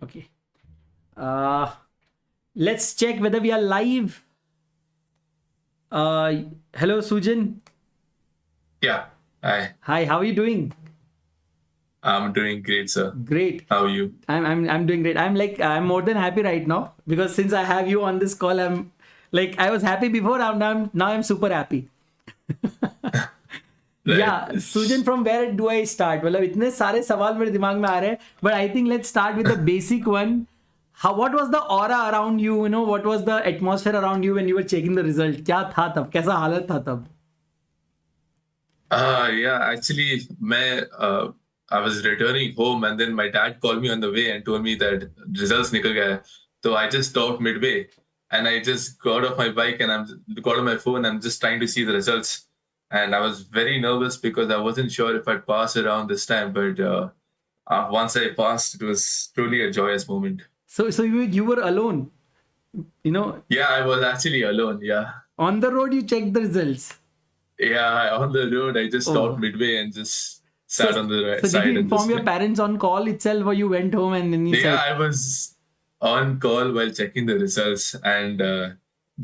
Okay. Uh, let's check whether we are live. Hello, Sujan. Yeah. Hi. Hi, how are you doing? I'm doing great, sir. Great. How are you? I'm doing great. I'm more than happy right now because since I have you on this call, I'm like I was happy before. Now I'm super happy. Right. Yeah, Sujan, from where do I start? मतलब इतने सारे सवाल मेरे दिमाग में आ रहे हैं, but I think let's start with the basic one. What was the aura around you? You know, what was the atmosphere around you when you were checking the result? क्या था तब? कैसा हालत था तब? Yeah, actually, I was returning home and then my dad called me on the way and told me that results nikal gaya. So I just stopped midway and I just got off my bike and I'm got on my phone. I'm just trying to see the results. And I was very nervous because I wasn't sure if I'd pass around this time. But once I passed, it was truly a joyous moment. So you were alone. You know, Yeah, I was actually alone. Yeah. on the road you checked the results. Yeah, on the road, I just stopped Oh, midway and just so sat on the right so did you side and inform just your like, parents on call itself, or you went home and then you yeah, said, I was on call while checking the results, and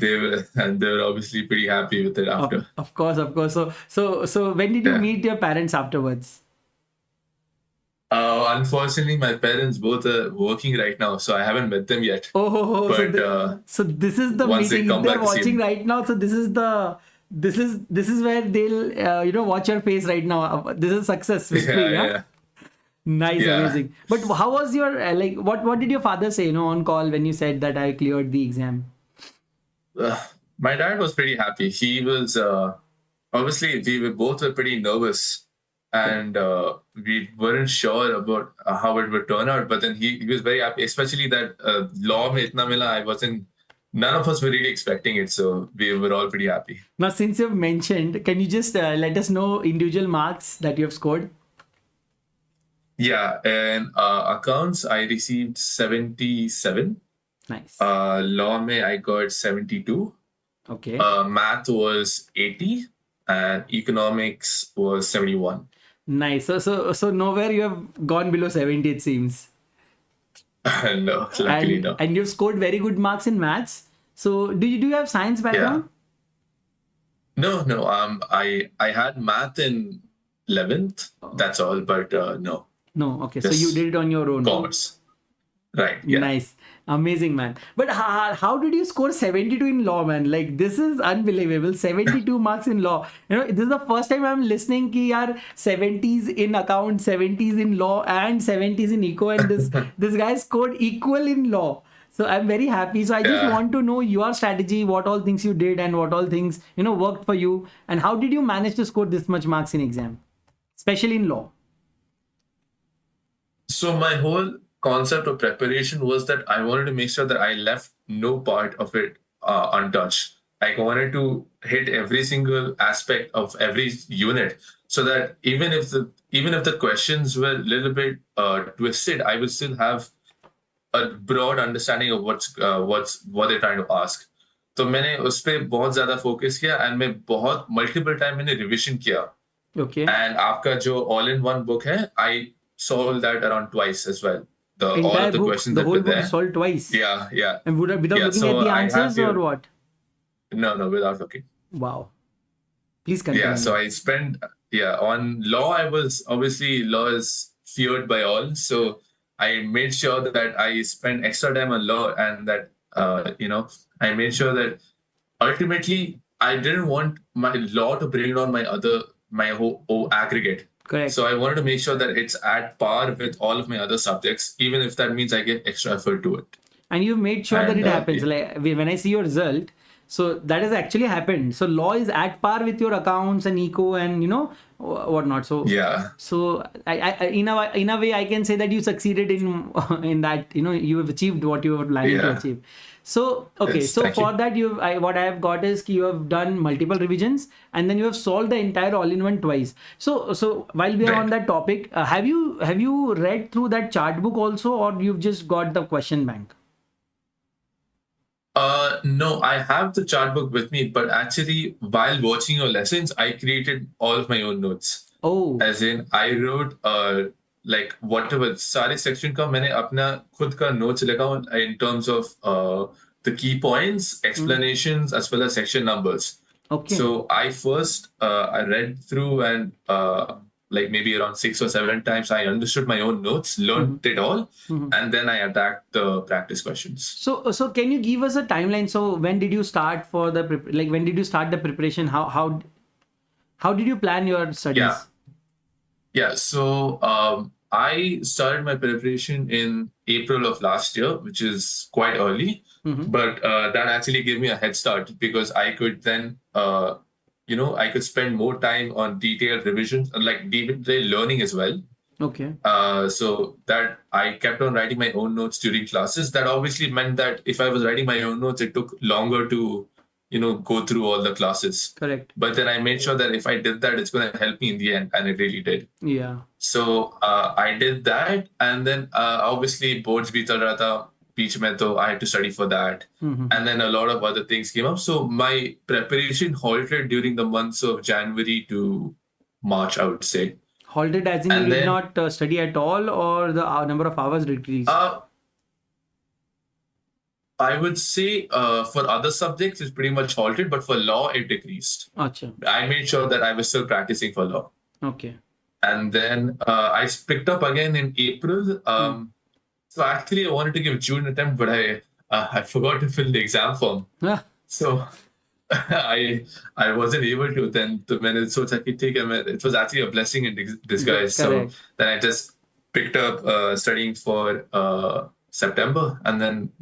they were obviously pretty happy with it after. of course, of course. So when did you Yeah. meet your parents afterwards? Unfortunately, my parents both are working right now, so I haven't met them yet. Oh, But so this is the once they meeting. If come they're back this watching evening, right now, so this is where they'll watch your face right now. This is success, victory. yeah, Yeah, yeah, nice, yeah. amazing. But how was your like? What did your father say? You know, on call when you said that I cleared the exam. Uh, my dad was pretty happy. He was obviously we were pretty nervous, Correct. and we weren't sure about how it would turn out. But then he was very happy, especially that law mein itna mila. I wasn't. None of us were really expecting it, so we were all pretty happy. Now, since you've mentioned, can you just let us know individual marks that you have scored? Yeah, and accounts I received 77. Nice. Law mein I got 72. Okay. Math was 80, and economics was 71. Nice. So nowhere you have gone below 70, it seems. No, luckily And no. and you've scored very good marks in maths. So do you have science Yeah. background? No, no. I had math in 11th. Oh, That's all. But no, no. Okay. So you just did it on your own. commerce. Right. Yeah. Nice. Amazing, man. But how did you score 72 in law, man? Like, this is unbelievable. 72 marks in law. You know, this is the first time I'm listening ki yaar 70s in account, 70s in law, and 70s in eco. And this guy scored equal in law. So I'm very happy. So I just Yeah. want to know your strategy, what all things you did and what all things, worked for you. And how did you manage to score this much marks in exam, especially in law? So my whole concept of preparation was that I wanted to make sure that I left no part of it untouched. Like I wanted to hit every single aspect of every unit, so that even if the questions were a little bit twisted, I would still have a broad understanding of what they're trying to ask. तो मैंने उस पे बहुत ज्यादा focus किया and मैं बहुत multiple time मैंने रिविजन किया Okay. एंड आपका जो ऑल इन वन बुक है आई solved that around twice as well. The all Entire of the book, questions the that whole were book you there. solved twice. Yeah, yeah, And without yeah. looking So at the I have answers or your what? no, without looking. Wow. Please Yeah, so continue. I spent on law. I was obviously law is feared by all, so I made sure that I spent extra time on law, and that I made sure that ultimately I didn't want my law to bring down my whole aggregate. Correct. So I wanted to make sure that it's at par with all of my other subjects, even if that means I give extra effort to it. And you've made sure that And it happens. yeah, Like when I see your result, so that has actually happened. So law is at par with your accounts and eco and whatnot. So yeah, so I in a way I can say that you succeeded in in that you have achieved what you were planning to yeah. achieve. So okay, Yes, so thank for you. that what I have got is you have done multiple revisions and then you have solved the entire all-in-one twice. So while we are on Right. that topic, have you read through that chart book also, or you've just got the question bank? No, I have the chart book with me, but actually, while watching your lessons, I created all of my own notes. Oh, As in, I wrote like whatever सारे section का मैंने अपना खुद का notes लिखा in terms of the key points, explanations, as well as section numbers. Okay. So I first I read through and like maybe around 6 or 7 times I understood my own notes, learned it all, and then I attacked the practice questions. So can you give us a timeline? So when did you start for the when did you start the preparation? How did you plan your studies? Yeah. So I started my preparation in April of last year, which is quite early, but that actually gave me a head start because I could then, I could spend more time on detailed revision, like detailed learning as well. Okay. So that I kept on writing my own notes during classes. That obviously meant that if I was writing my own notes, it took longer to, go through all the classes. Correct. But then I made sure that if I did that, it's going to help me in the end, and it really did. Yeah. So I did that, and then obviously boards bhi chal raha tha beech mein, so I had to study for that, and then a lot of other things came up. So my preparation halted during the months of January to March, I would say. Halted as in you did not study at all, or the number of hours decreased? I would say for other subjects, it's pretty much halted, but for law, it decreased. Achha. I made sure that I was still practicing for law. Okay. And then I picked up again in April. So actually, I wanted to give June attempt, but I forgot to fill the exam form. So I wasn't able to. Then it was actually a blessing in disguise. So then I just picked up studying for September, and then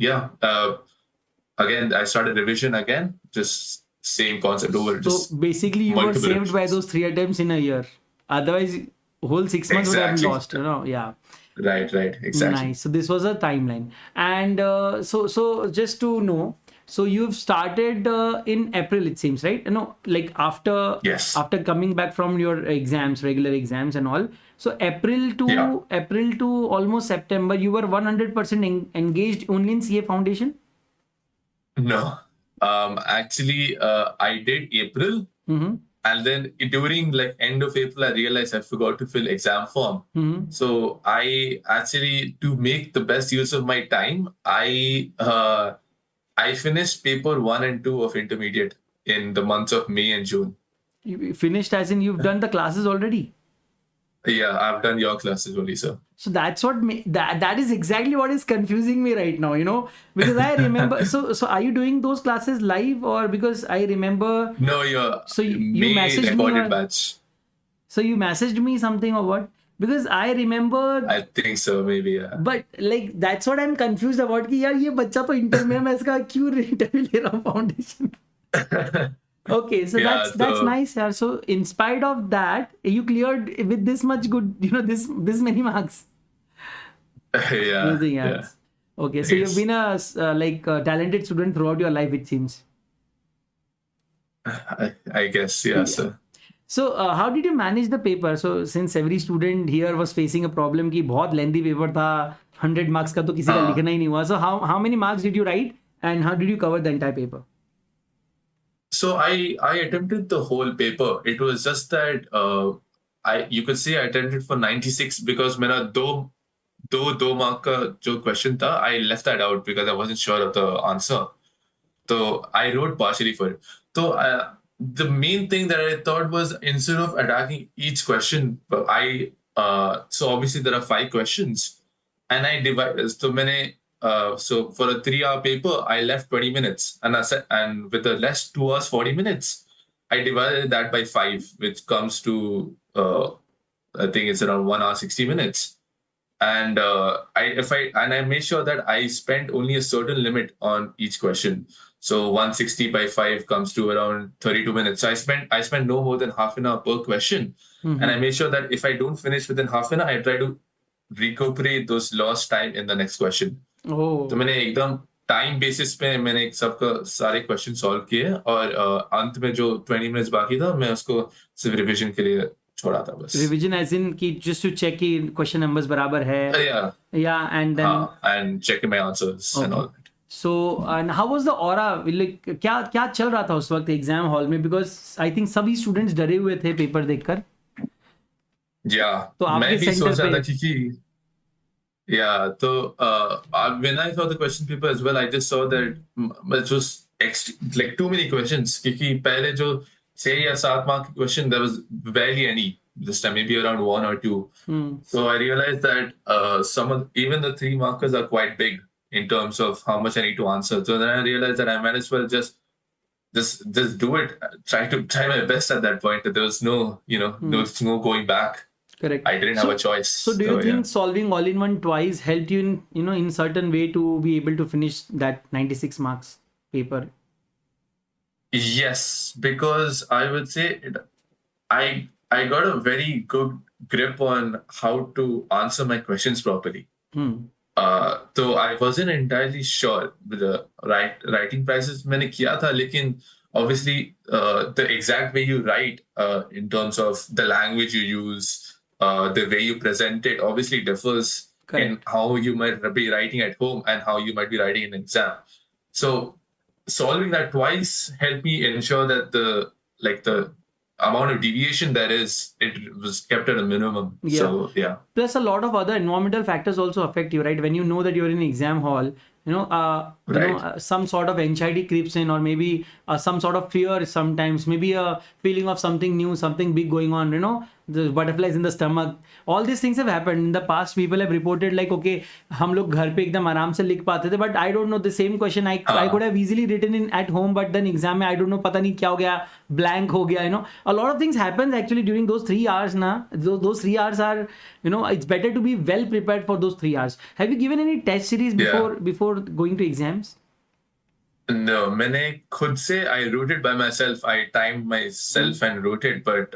again I started revision again. Just same concept over. So basically, you were saved by those 3 attempts in a year. Otherwise, whole 6 months would have been lost. Yeah. Right. Exactly. Nice. So this was a timeline, and so just to know. So you've started in April, it seems, right? No, like after coming back from your exams, regular exams and all. So April to almost September, you were 100% engaged only in CA Foundation? No. Actually, I did April. And then during like end of April, I realized I forgot to fill exam form. So I actually, to make the best use of my time, I finished paper 1 and 2 of intermediate in the months of May and June. You finished as in you've done the classes already? Yeah, I've done your classes only, sir. So that's what that is exactly what is confusing me right now, because I remember. So are you doing those classes live, or because I remember? No, you messaged me. Batch. So you messaged me something or what? Because I remember. I think so, maybe, yeah. But like that's what I'm confused about. कि यार ये बच्चा तो inter में मैं इसका क्यों interview ले रहा हूँ foundation? Okay, so that's nice, yeah. So in spite of that, you cleared with this much good, this many marks. Yeah. Okay, so you've been a talented student throughout your life, it seems. I guess, yeah, sir. So how did you manage the paper? So since every student here was facing a problem कि बहुत lengthy paper था, 100 marks का तो किसी का लिखना ही नहीं हुआ. So how many marks did you write, and how did you cover the entire paper? So I attempted the whole paper. It was just that you could say I attempted for 96 because मेरा दो mark का जो question था, I left that out because I wasn't sure of the answer. So I wrote partially for it. So the main thing that I thought was, instead of attacking each question, so obviously there are 5 questions, and I divided. So for a 3-hour paper, I left 20 minutes, and with the less 2 hours 40 minutes, I divided that by 5, which comes to I think it's around 1 hour 60 minutes. And I made sure that I spent only a certain limit on each question. So 160 by 5 comes to around 32 minutes. So I spent no more than half an hour per question. And I made sure that if I don't finish within half an hour, I try to recuperate those lost time in the next question. तो मैंने एकदम time basis पे मैंने सबका सारे question solve किए, और अंत में जो 20 मिनट्स बाकी था मैं उसको सिर्फ रिवीजन के लिए छोड़ा था बस. रिवीजन एज इन कि जस्ट टू चेक कि क्वेश्चन नंबर्स बराबर है. And then and check my answers and all. So and how was the aura, like क्या चल रहा था उस वक्त एग्जाम हॉल में, because I think सभी स्टूडेंट्स डरे हुए थे पेपर देखकर. Yeah, तो मैं आपके भी सेंटर सोच रहा पे. था क्योंकि yeah, so when I saw the question paper as well, I just saw that it was like too many questions. क्योंकि पहले जो 6 या 7 mark question, there was barely any this time, maybe around one or two. Hmm. So I realized that some of even the 3 markers are quite big in terms of how much I need to answer. So then I realized that I might as well just do it. Try my best at that point. That there was no there's no going back. Correct. I didn't have a So, choice. so do you So yeah. think solving all in one twice helped you in, in certain way to be able to finish that 96 marks paper? Yes, because I would say I got a very good grip on how to answer my questions properly. Hmm. Though I wasn't entirely sure with the writing prices मैंने किया था, लेकिन obviously the exact way you write in terms of the language you use, the way you present it obviously differs in Correct. how you might be writing at home and how you might be writing in an exam. So solving that twice helped me ensure that the amount of deviation there is, it was kept at a minimum. Yeah. So yeah. Plus a lot of other environmental factors also affect you, right? When you know that you're in an exam hall, Right. some sort of anxiety creeps in, or maybe some sort of fear sometimes, maybe a feeling of something new, something big going on, the butterflies in the stomach. All these things have happened in the past. People have reported like, okay, हम लोग घर पे एकदम आराम से लिख पाते थे, but I don't know, the same question I could have easily written in at home, but then exam में I don't know, पता नहीं क्या हो गया, blank हो गया, a lot of things happens actually during those 3 hours ना. Those 3 hours are, it's better to be well prepared for those 3 hours. Have you given any test series Yeah. before going to exams? No, मैंने खुद से I wrote it by myself. I timed myself and wrote it, but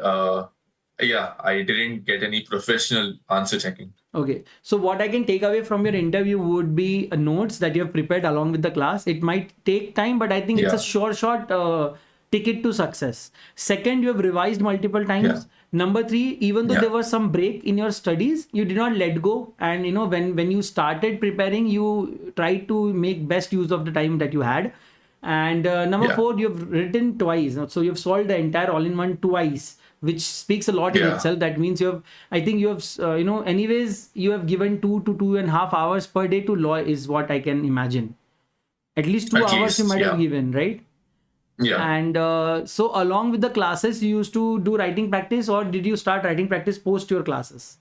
yeah, I didn't get any professional answer checking. Okay, so what I can take away from your interview would be notes that you have prepared along with the class. It might take time, but I think it's a Yeah, short ticket to success. Second, you have revised multiple yeah, times. Number three, even though yeah, there was some break in your studies, you did not let go. And when you started preparing, you tried to make best use of the time that you had. And number yeah, four, you've written twice. So you've solved the entire all-in-one twice, which speaks a lot in yeah. itself. That means I think you have, anyways, you have given 2 to 2.5 hours per day to law, is what I can imagine. At least two At hours you least, might have yeah, given, right? yeah. And so along with the classes, you used to do writing practice, or did you start writing practice post your classes?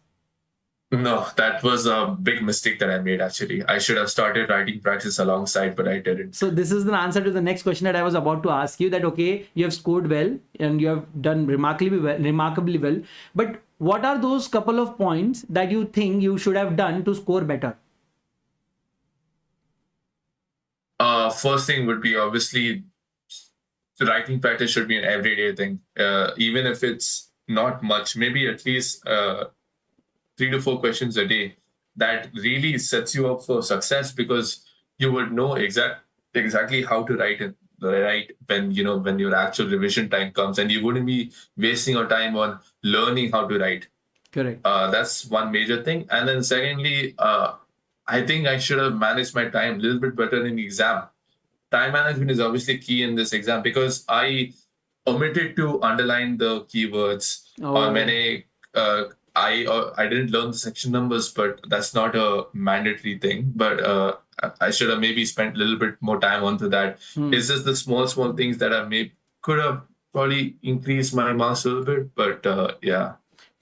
No, that was a big mistake that I made actually. I should have started writing practice alongside, but I didn't. So this is the answer to the next question that I was about to ask you, that okay, you have scored well and you have done remarkably well. But what are those couple of points that you think you should have done to score better? First thing would be obviously writing practice should be an everyday thing. Even if it's not much, maybe at least 3 to 4 questions a day. That really sets you up for success because you would know exactly how to write it right when when your actual revision time comes, and you wouldn't be wasting your time on learning how to write. Correct. That's one major thing. And then secondly, I think I should have managed my time a little bit better in the exam. Time management is obviously key in this exam because I omitted to underline the keywords. Or Oh, many, I didn't learn the section numbers, but that's not a mandatory thing. But I should have maybe spent a little bit more time onto that. hmm. It's just the small things that I may could have probably increased my marks a little bit. But yeah,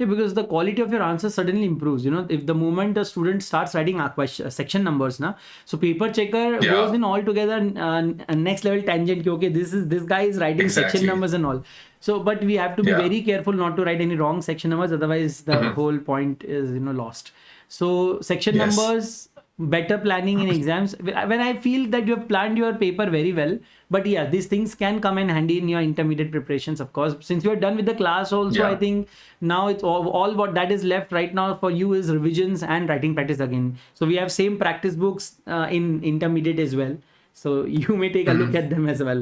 Yeah, because the quality of your answer suddenly improves. If the moment a student starts writing section numbers, so paper checker goes yeah, in altogether next level tangent. Okay, this guy is writing section exactly. numbers and all. So, but we have to be Yeah. very careful not to write any wrong section numbers. Otherwise, the Mhm. whole point is lost. So, section Yes. numbers, better planning in exams. When I feel that you have planned your paper very well, but yeah, these things can come in handy in your intermediate preparations, of course. Since you are done with the class also, I Yeah. think now it's all what that is left right now for you is revisions and writing practice again. So we have same practice books in intermediate as well, so you may take a look Mhm. at them as well.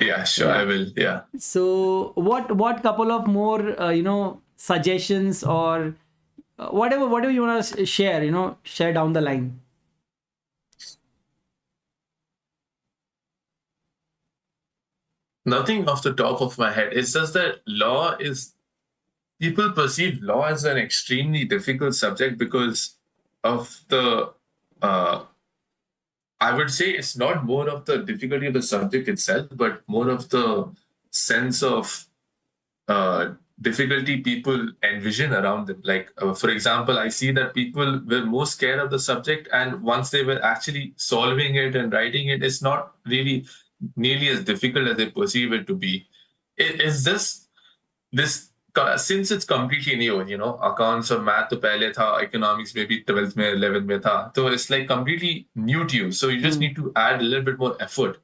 Yeah, sure, I Yeah. will. Yeah. So what couple of more suggestions, or whatever you want to share, share down the line. Nothing off the top of my head. It's just that law is people perceive law as an extremely difficult subject because of the I would say it's not more of the difficulty of the subject itself, but more of the sense of uh, difficulty people envision around it. Like, for example, I see that people were more scared of the subject, and once they were actually solving it and writing it, it's not really nearly as difficult as they perceive it to be. It is just this since it's completely new, accounts or math to pehle tha, economics maybe 12th mein 11th mein tha, so it's like completely new to you, so you just need to add a little bit more effort,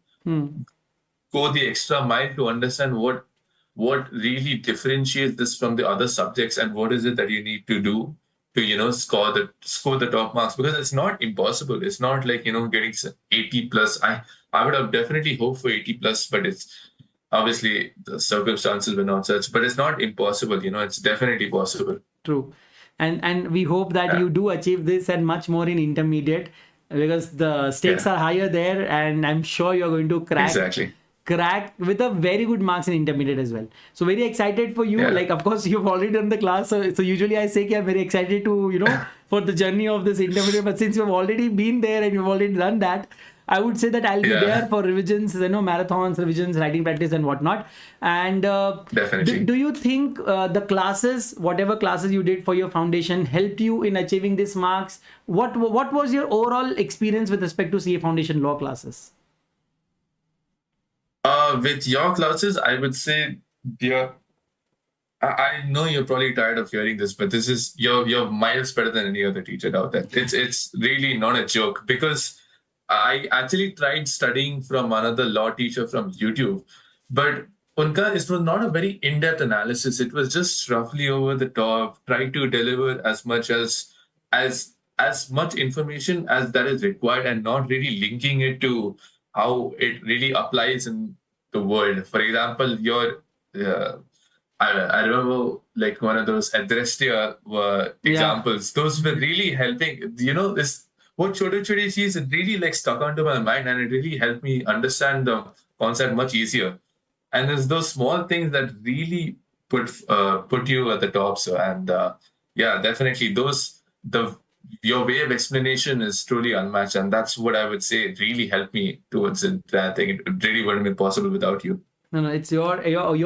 go the extra mile to understand what really differentiates this from the other subjects, and what is it that you need to do to score the top marks, because it's not impossible. It's not like getting 80 plus. I would have definitely hoped for 80 plus, but it's obviously the circumstances were not such, but it's not impossible. It's definitely possible. True. And we hope that Yeah. you do achieve this and much more in intermediate, because the stakes are higher there, and I'm sure you're going to Exactly. crack with a very good marks in intermediate as well. So very excited for you. Yeah. Like, of course, you've already done the class. So usually I say I'm very excited to, for the journey of this intermediate. But since you've already been there and you've already done that, I would say that I'll be Yeah. there for revisions, marathons, revisions, writing practice and whatnot. And Definitely. do you think the classes, whatever classes you did for your foundation, helped you in achieving these marks? What was your overall experience with respect to CA Foundation law classes? With your classes, I would say, dear, I know you're probably tired of hearing this, but this is you're miles better than any other teacher out there. It's really not a joke, because I actually tried studying from another law teacher from YouTube, but Unka, it was not a very in-depth analysis. It was just roughly over the top, try to deliver as much information as that is required, and not really linking it to how it really applies in the world. For example, uh, I remember like one of those Adrestia examples. Those were really helping. This what Chodo Chodi cheese, it really like stuck onto my mind, and it really helped me understand the concept much easier. And there's those small things that really put you at the top. So, and yeah, definitely the your way of explanation is truly unmatched, and that's what I would say really helped me towards it. I think it really wouldn't have been possible without you. No, it's your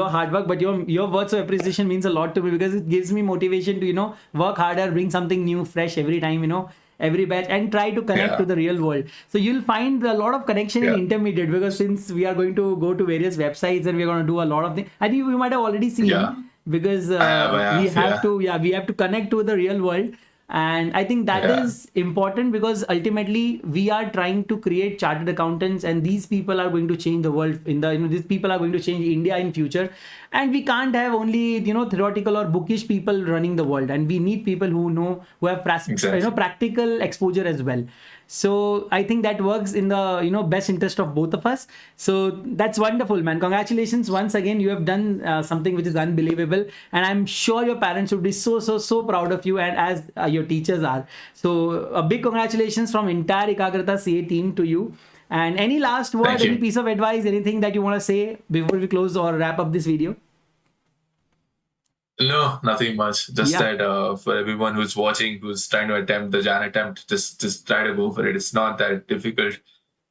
hard work, but your words of appreciation means a lot to me, because it gives me motivation to work harder, bring something new, fresh every time, every batch, and try to connect to the real world. So you'll find a lot of connection in intermediate, because since we are going to go to various websites and we're going to do a lot of things, I think you might have already seen, because we have to connect to the real world. And I think that is important, because ultimately we are trying to create chartered accountants, and these people are going to change the world these people are going to change India in future. And we can't have only theoretical or bookish people running the world, and we need people who have practical exposure as well. So I think that works in the best interest of both of us. So that's wonderful, man. Congratulations once again. You have done something which is unbelievable, and I'm sure your parents would be so proud of you, and as your teachers are. So a big congratulations from entire Ekagrata CA team to you. And any last word, any piece of advice, anything that you want to say before we close or wrap up this video? No, nothing much. Just that for everyone who's watching, who's trying to attempt the Jan attempt, just try to go for it. It's not that difficult.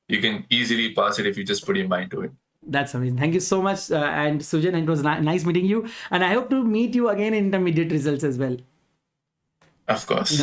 You can easily pass it if you just put your mind to it. That's amazing. Thank you so much. And Sujan, it was nice meeting you. And I hope to meet you again in intermediate results as well. Of course.